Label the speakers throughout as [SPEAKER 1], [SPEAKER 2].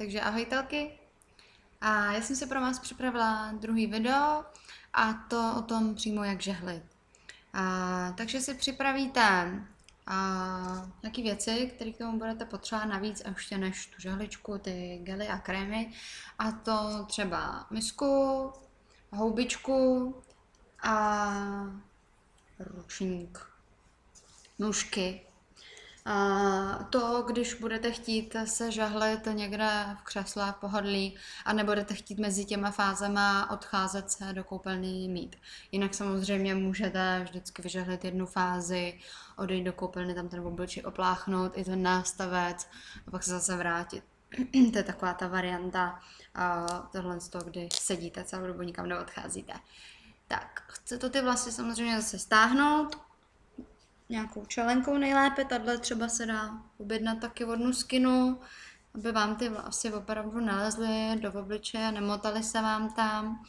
[SPEAKER 1] Takže ahojtelky. A já jsem si pro vás připravila druhý video a to o tom přímo jak žehlit. Takže si připravíte nějaké věci, které k tomu budete potřebovat navíc ještě než tu žehličku, ty gely a krémy. A to třeba misku, houbičku a ručník, nůžky. To, když budete chtít se žehlit někde v křesle v pohodlí a nebudete chtít mezi těma fázema odcházet se do koupelny mít. Jinak samozřejmě můžete vždycky vyžehlit jednu fázi, odejít do koupelny, tam ten obličej opláchnout, i ten nástavec a pak se zase vrátit. To je taková ta varianta tohle z toho, kdy sedíte celou dobu, nikam neodcházíte. Tak, chcete ty vlasy samozřejmě zase stáhnout, nějakou čelenkou nejlépe, tahle třeba se dá objednat taky od Nuskinu, aby vám ty vlasy opravdu nalezly do obličeje, nemotaly se vám tam.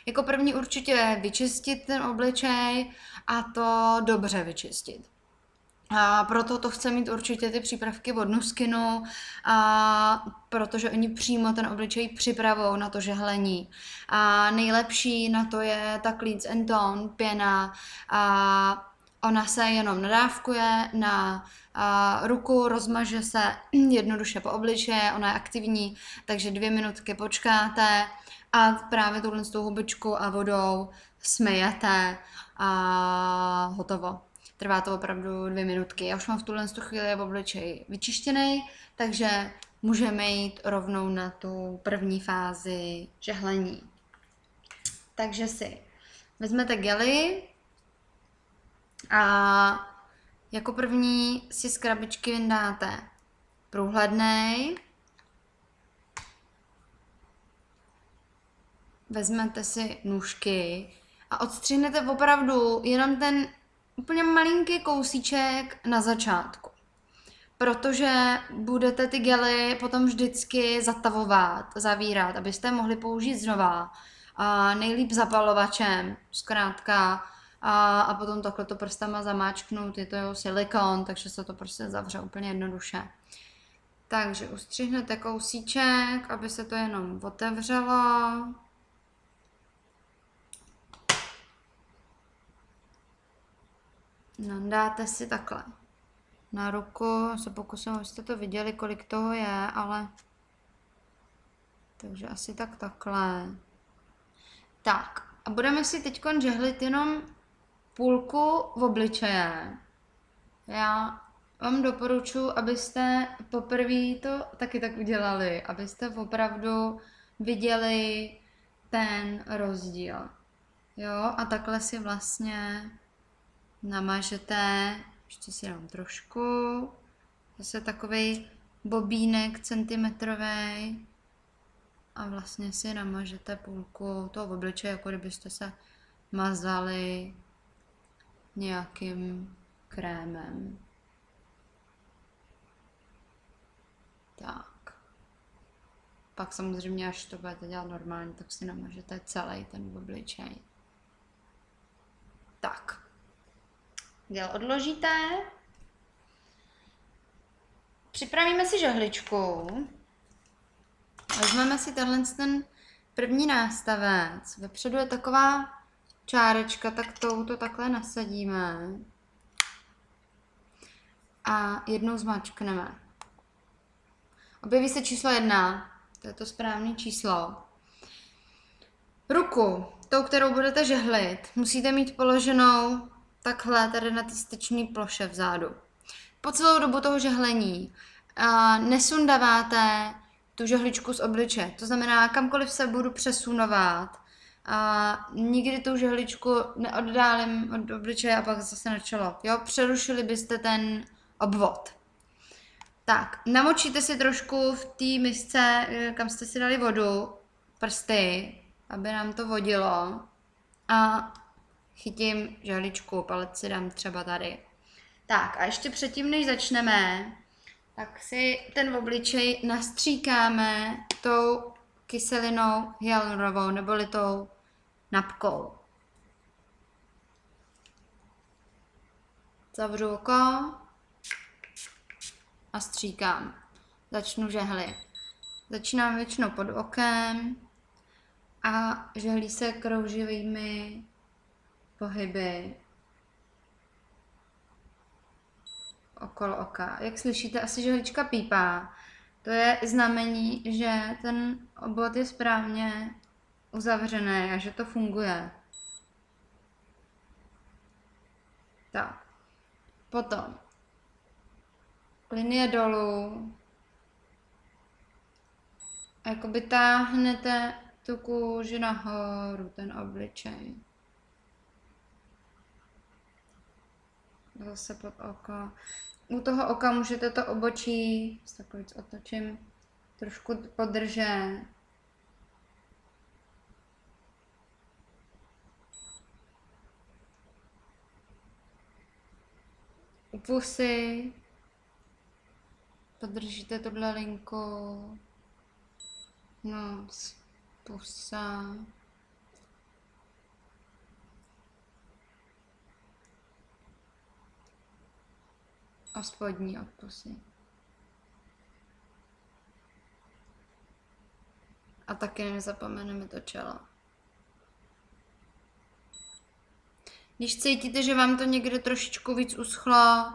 [SPEAKER 1] Jako první určitě vyčistit ten obličej a to dobře vyčistit. A proto to chce mít určitě ty přípravky od Nuskinu, protože oni přímo ten obličej připravou na to žehlení. A nejlepší na to je ta Cleanse and Tone pěna. Ona se jenom nadávkuje na ruku, rozmaže se jednoduše po obličeji, ona je aktivní, takže 2 minutky počkáte a právě tuhle s tou hubičkou a vodou smyjete a hotovo. Trvá to opravdu 2 minutky. Já už mám v tuhle chvíli v obličeji vyčištěný, takže můžeme jít rovnou na tu první fázi žehlení. Takže si vezmete gely, a jako první si z krabičky vyndáte průhlednej, vezmete si nůžky a odstřihnete opravdu jenom ten úplně malinký kousíček na začátku. Protože budete ty gely potom vždycky zatavovat, zavírat, abyste mohli použít znova. Nejlíp zapalovačem, zkrátka. A potom takhle to prstama zamáčknout, je to silikon, takže se to prostě zavře úplně jednoduše. Takže ustřihnete kousíček, aby se to jenom otevřelo. Nandáte si takhle na ruku, se pokusím, abyste to viděli, kolik toho je, ale takže asi takhle. Tak, a budeme si teď žehlit jenom půlku v obličeje. Já vám doporučuji, abyste poprvé to taky tak udělali, abyste opravdu viděli ten rozdíl. Jo, a takhle si vlastně namažete, ještě si dám trošku, zase takovej bobínek centimetrový a vlastně si namažete půlku toho obličeje, jako kdybyste se mazali nějakým krémem. Tak. Pak samozřejmě, až to budete dělat normálně, tak si namažete celý ten obličej. Tak. Gel odložíte. Připravíme si žehličku. Vezmeme si ten první nástavec. Vepředu je taková čárečka, tak to takhle nasadíme a jednou zmáčkneme. Objeví se číslo 1, to je to správné číslo. Ruku, tou, kterou budete žehlit, musíte mít položenou takhle tady na té styčné ploše vzadu. Po celou dobu toho žehlení nesundáváte tu žehličku z obličeje, to znamená, kamkoliv se budu přesunovat, a nikdy tu žehličku neoddálím od obličeje a pak zase na čelo. Jo, přerušili byste ten obvod. Tak, namočíte si trošku v té misce, kam jste si dali vodu, prsty, aby nám to vodilo. A chytím žehličku, palec si dám třeba tady. Tak a ještě předtím, než začneme, tak si ten obličej nastříkáme tou kyselinou hyaluronovou neboli tou napkou. Zavřu oko a stříkám. Začnu žehlit. Začínám většinou pod okem a žehlí se krouživými pohyby okolo oka. Jak slyšíte, asi žehlička pípá. To je znamení, že ten obvod je správně uzavřený a že to funguje. Tak. Potom linie dolů. A jakoby táhnete tu kůži nahoru, ten obličej. Zase pod oko. U toho oka můžete to obočí, takhle víc otočím, trošku podržet. U pusy podržíte tuhle linku. Nos, pusa. A spodní od pusy. A taky nezapomeneme to čelo. Když cítíte, že vám to někde trošičku víc uschlo,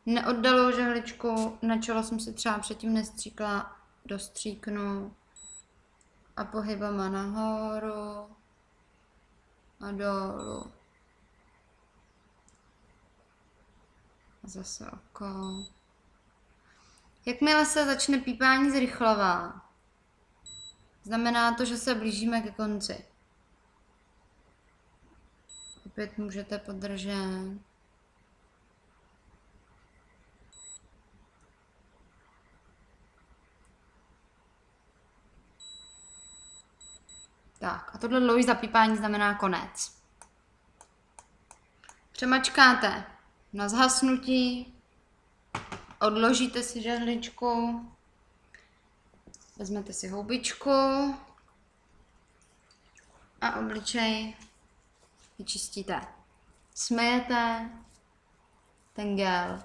[SPEAKER 1] neoddaluji žehličku, na čelo jsem si třeba předtím nestříkla, dostříknu a pohybama nahoru a dolů. A zase oko. Jakmile se začne pípání zrychlovat, znamená to, že se blížíme ke konci. Opět můžete podržet. Tak, a tohle dlouhý zapípání znamená konec. Přemačkáte na zhasnutí, odložíte si žehličku, vezmete si houbičku a obličej vyčistíte. Smejete ten gel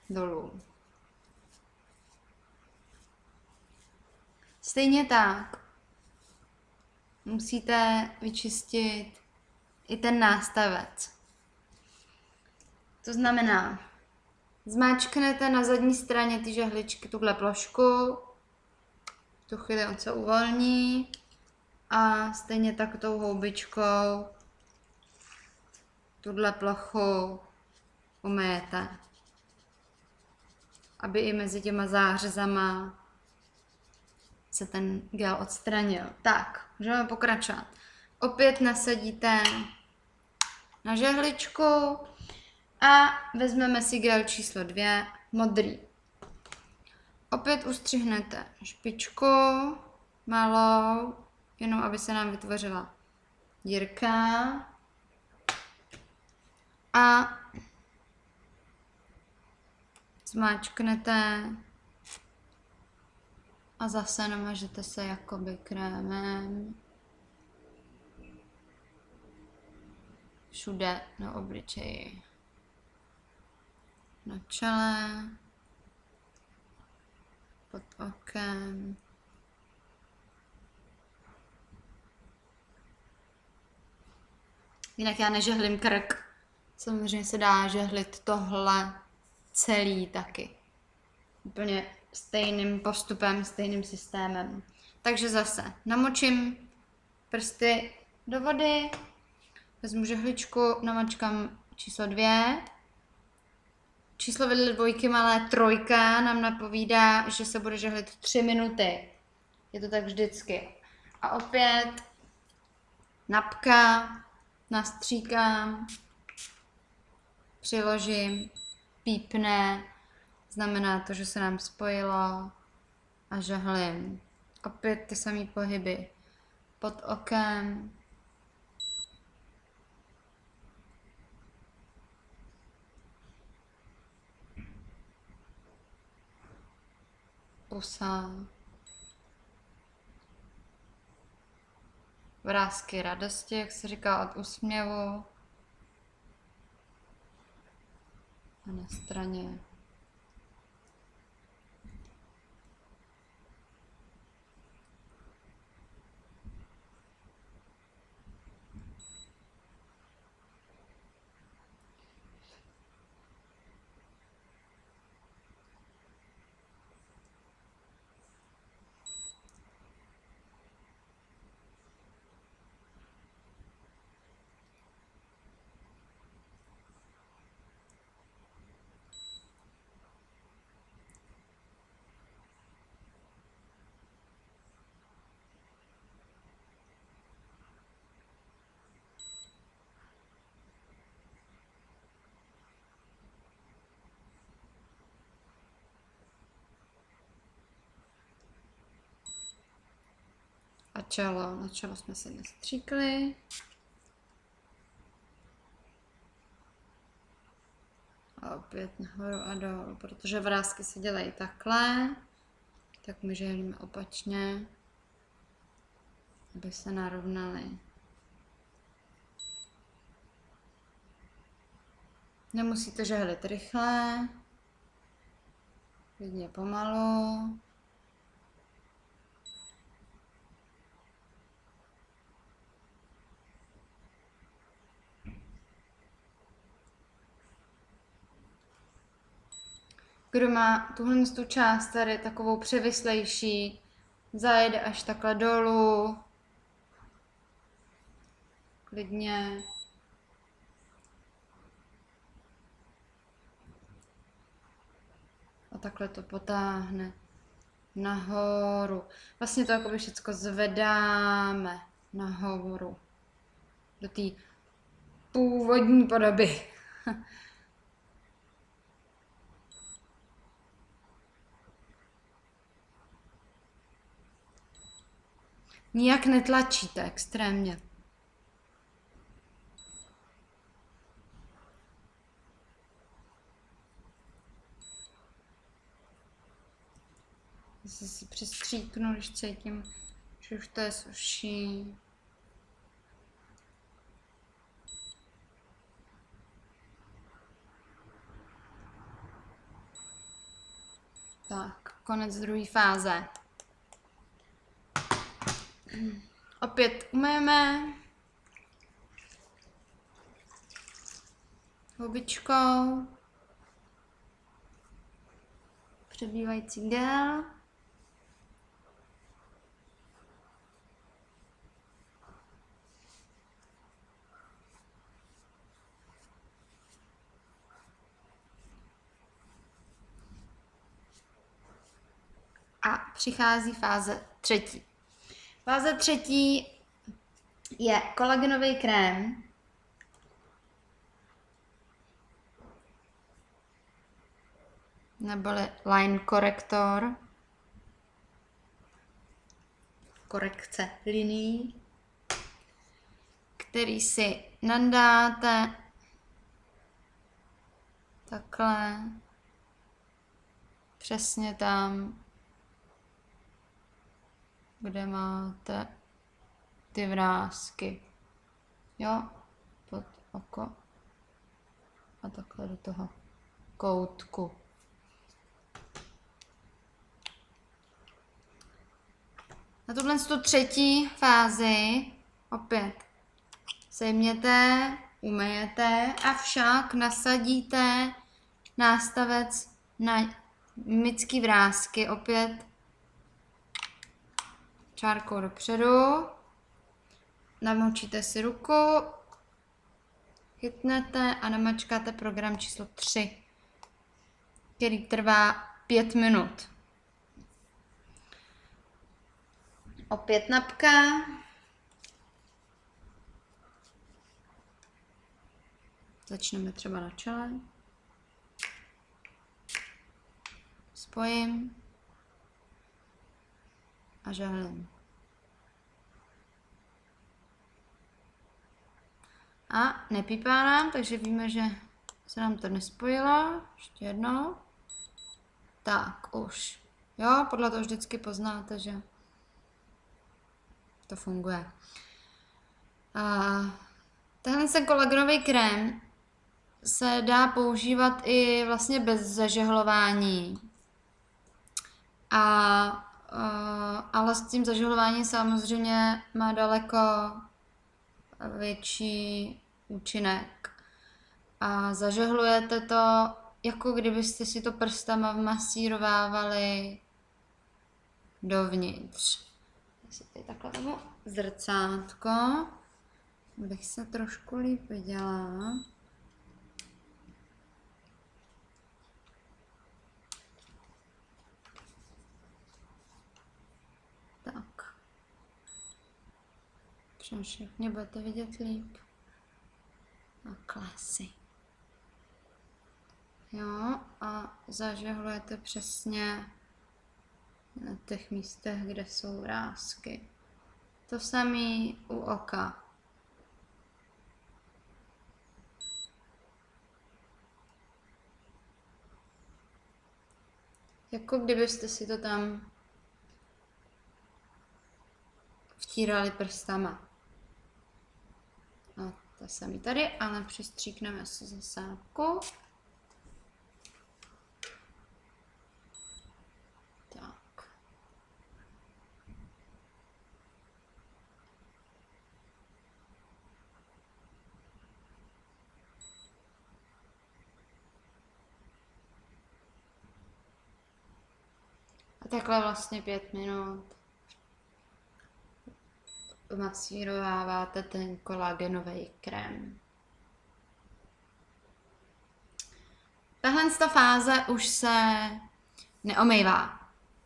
[SPEAKER 1] dolů. Stejně tak musíte vyčistit i ten nástavec. To znamená, zmáčknete na zadní straně ty žehličky tuhle plošku, v tu chvíli on se uvolní a stejně tak tou houbičkou tuhle plochu umyjete, aby i mezi těma zářezama se ten gel odstranil. Tak, můžeme pokračovat. Opět nasadíte na žehličku a vezmeme si gel číslo 2, modrý. Opět ustřihnete špičku malou, jenom aby se nám vytvořila dírka. A zmáčknete a zase namažete se jakoby krémem. Všude na obličeji. Na čele. Pod okem. Jinak já nežehlím krk. Samozřejmě se dá žehlit tohle celý taky. Úplně stejným postupem, stejným systémem. Takže zase namočím prsty do vody, vezmu žehličku, namačkám číslo 2. Číslo vedle dvojky malé 3 nám napovídá, že se bude žehlit 3 minuty. Je to tak vždycky. A opět napka, nastříkám, přiložím, pípne, znamená to, že se nám spojilo a žehlím. Opět ty samé pohyby. Pod okem. Pusa. Vrásky radosti, jak se říká, od úsměvu. A na straně čelo. Na čelo jsme si nestříkli. A opět nahoru a dolů, protože vrásky se dělají takhle, tak my žehlíme opačně, aby se narovnaly. Nemusíte žehlit rychle, klidně pomalu. Kdo má tuhle tu část tady takovou převislejší, zajede až takhle dolů, klidně. A takhle to potáhne nahoru. Vlastně to jakoby všecko zvedáme nahoru. Do té původní podoby. Nijak netlačíte extrémně. Zase si přistříknu, když cítím, že už to je suší. Tak, konec druhé fáze. Opět umyjeme houbičkou přebývající gel. A přichází fáze třetí. Fáze třetí je kolagenový krém. Neboli line korektor. Korekce linií. Který si nandáte takhle. Přesně tam, kde máte ty vrásky. Jo, pod oko a takhle do toho koutku. Na tuhle třetí fázi opět sejměte, umyjete, avšak nasadíte nástavec na mimický vrásky opět čárkou dopředu, namočíte si ruku, chytnete a namačkáte program číslo 3, který trvá 5 minut. Opět napka. Začneme třeba na čele. Spojím a žehlím. A nepípá nám, takže víme, že se nám to nespojilo. Ještě jednou. Tak, už. Jo, podle toho vždycky poznáte, že to funguje. A tenhle ten kolagenový krém se dá používat i vlastně bez zažehlování. Ale s tím zažehlováním samozřejmě má daleko větší účinek. A zažehlujete to, jako kdybyste si to prstama vmasírovávali dovnitř. Si tady takhle tomu zrcátko, abych se trošku líp viděla. Tak. Všechny budete vidět líp. Takhle si. Jo, a zažehlujete přesně na těch místech, kde jsou vrásky. To samé u oka. Jako kdybyste si to tam vtírali prstama. A to samé tady, ale přistříkneme si zasávku. Tak. A takhle vlastně 5 minut masírováváte ten kolagenový krém. Tahle fáze už se neomývá,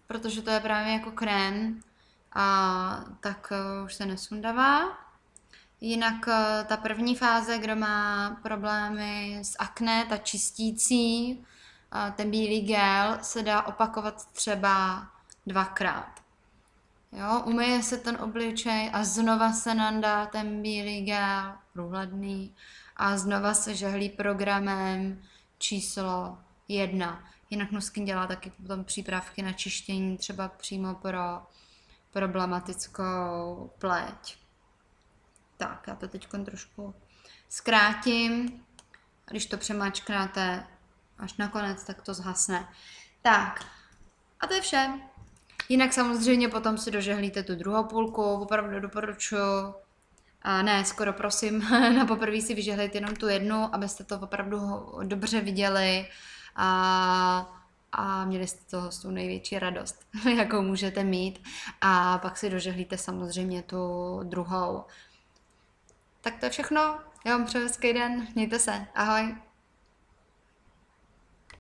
[SPEAKER 1] protože to je právě jako krém, a tak už se nesundává. Jinak ta první fáze, kdo má problémy s akné, ta čistící, ten bílý gel se dá opakovat třeba 2krát. Jo, umyje se ten obličej a znova se nandá ten bílý gel, průhledný, a znova se žehlí programem číslo 1. Jinak Nuskin dělá taky potom přípravky na čištění, třeba přímo pro problematickou pleť. Tak, já to teď trošku zkrátím. Když to přemačknáte až nakonec, tak to zhasne. Tak, a to je vše. Jinak samozřejmě potom si dožehlíte tu druhou půlku, opravdu doporučuji. A ne, skoro prosím, na poprvé si vyžehlejte jenom tu jednu, abyste to opravdu dobře viděli a měli jste toho s tou největší radost, jakou můžete mít. A pak si dožehlíte samozřejmě tu druhou. Tak to je všechno. Já vám přeju hezký den, mějte se, ahoj.